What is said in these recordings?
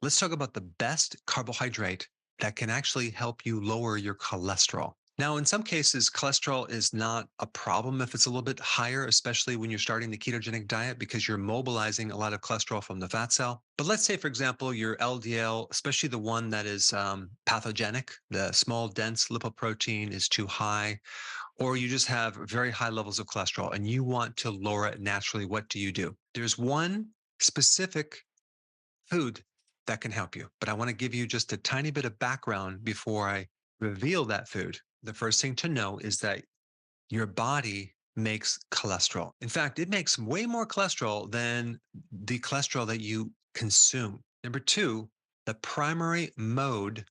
let's talk about the best carbohydrate that can actually help you lower your cholesterol. Now, in some cases, cholesterol is not a problem if it's a little bit higher, especially when you're starting the ketogenic diet because you're mobilizing a lot of cholesterol from the fat cell. But let's say, for example, your LDL, especially the one that is pathogenic, the small, dense lipoprotein is too high, or you just have very high levels of cholesterol and you want to lower it naturally. What do? There's one specific food that can help you. But I want to give you just a tiny bit of background before I reveal that food. The first thing to know is that your body makes cholesterol. In fact, it makes way more cholesterol than the cholesterol that you consume. Number two, the primary mode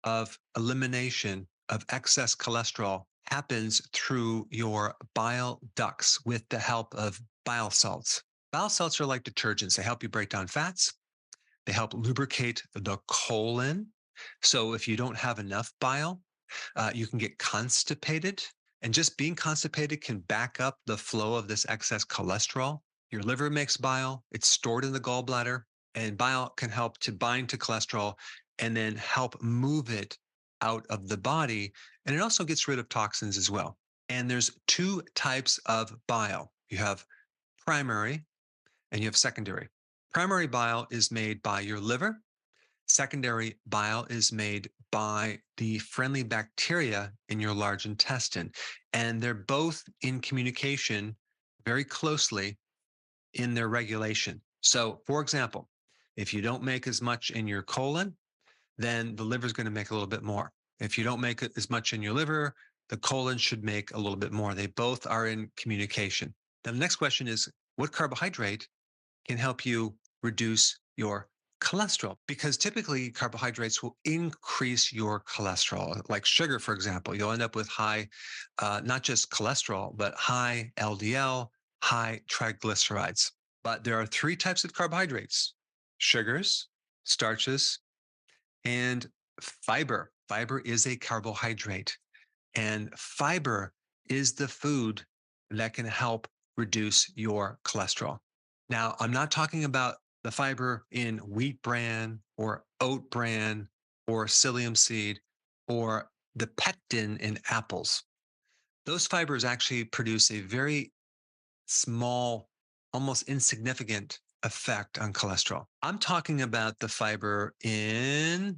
of elimination of excess cholesterol happens through your bile ducts with the help of bile salts. Bile salts are like detergents. They help you break down fats. They help lubricate the colon. So if you don't have enough bile, you can get constipated. And just being constipated can back up the flow of this excess cholesterol. Your liver makes bile, it's stored in the gallbladder, and bile can help to bind to cholesterol and then help move it out of the body. And it also gets rid of toxins as well. And there's two types of bile. You have primary and you have secondary. Primary bile is made by your liver. Secondary bile is made by the friendly bacteria in your large intestine. And they're both in communication very closely in their regulation. So, for example, if you don't make as much in your colon, then the liver is going to make a little bit more. If you don't make as much in your liver, the colon should make a little bit more. They both are in communication. Now, the next question is, what carbohydrate can help you reduce your cholesterol? Because typically carbohydrates will increase your cholesterol. Like sugar, for example, you'll end up with high, not just cholesterol, but high LDL, high triglycerides. But there are three types of carbohydrates: sugars, starches, and fiber. Fiber is a carbohydrate, and fiber is the food that can help reduce your cholesterol. Now, I'm not talking about the fiber in wheat bran or oat bran or psyllium seed or the pectin in apples. Those fibers actually produce a very small, almost insignificant effect on cholesterol. I'm talking about the fiber in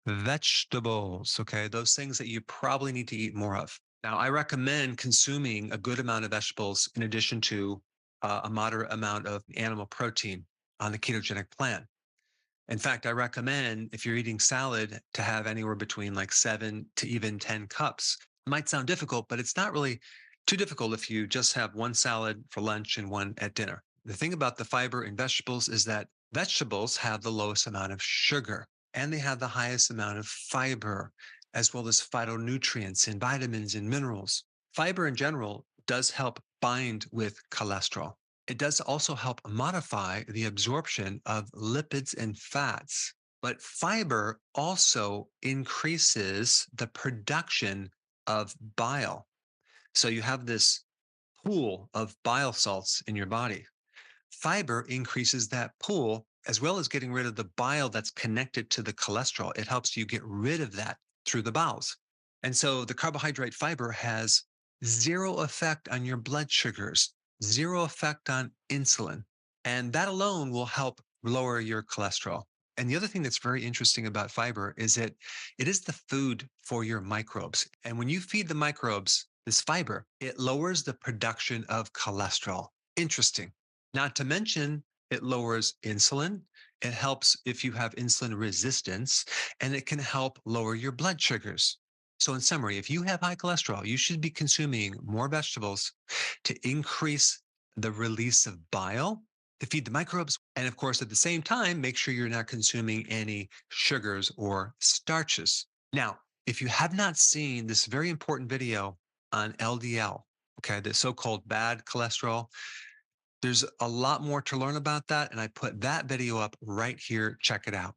vegetables, okay? Those things that you probably need to eat more of. Now, I recommend consuming a good amount of vegetables in addition to a moderate amount of animal protein on the ketogenic plan. In fact, I recommend if you're eating salad to have anywhere between like 7 to even 10 cups. It might sound difficult, but it's not really too difficult if you just have one salad for lunch and one at dinner. The thing about the fiber in vegetables is that vegetables have the lowest amount of sugar and they have the highest amount of fiber, as well as phytonutrients and vitamins and minerals. Fiber in general does help bind with cholesterol. It does also help modify the absorption of lipids and fats. But fiber also increases the production of bile. So you have this pool of bile salts in your body. Fiber increases that pool as well as getting rid of the bile that's connected to the cholesterol. It helps you get rid of that through the bowels. And so the carbohydrate fiber has zero effect on your blood sugars, zero effect on insulin. And that alone will help lower your cholesterol. And the other thing that's very interesting about fiber is that it is the food for your microbes. And when you feed the microbes this fiber, it lowers the production of cholesterol. Interesting. Not to mention, it lowers insulin. It helps if you have insulin resistance, and it can help lower your blood sugars. So, in summary, if you have high cholesterol, you should be consuming more vegetables to increase the release of bile to feed the microbes. And of course, at the same time, make sure you're not consuming any sugars or starches. Now, if you have not seen this very important video on LDL, okay, the so called bad cholesterol, there's a lot more to learn about that. And I put that video up right here. Check it out.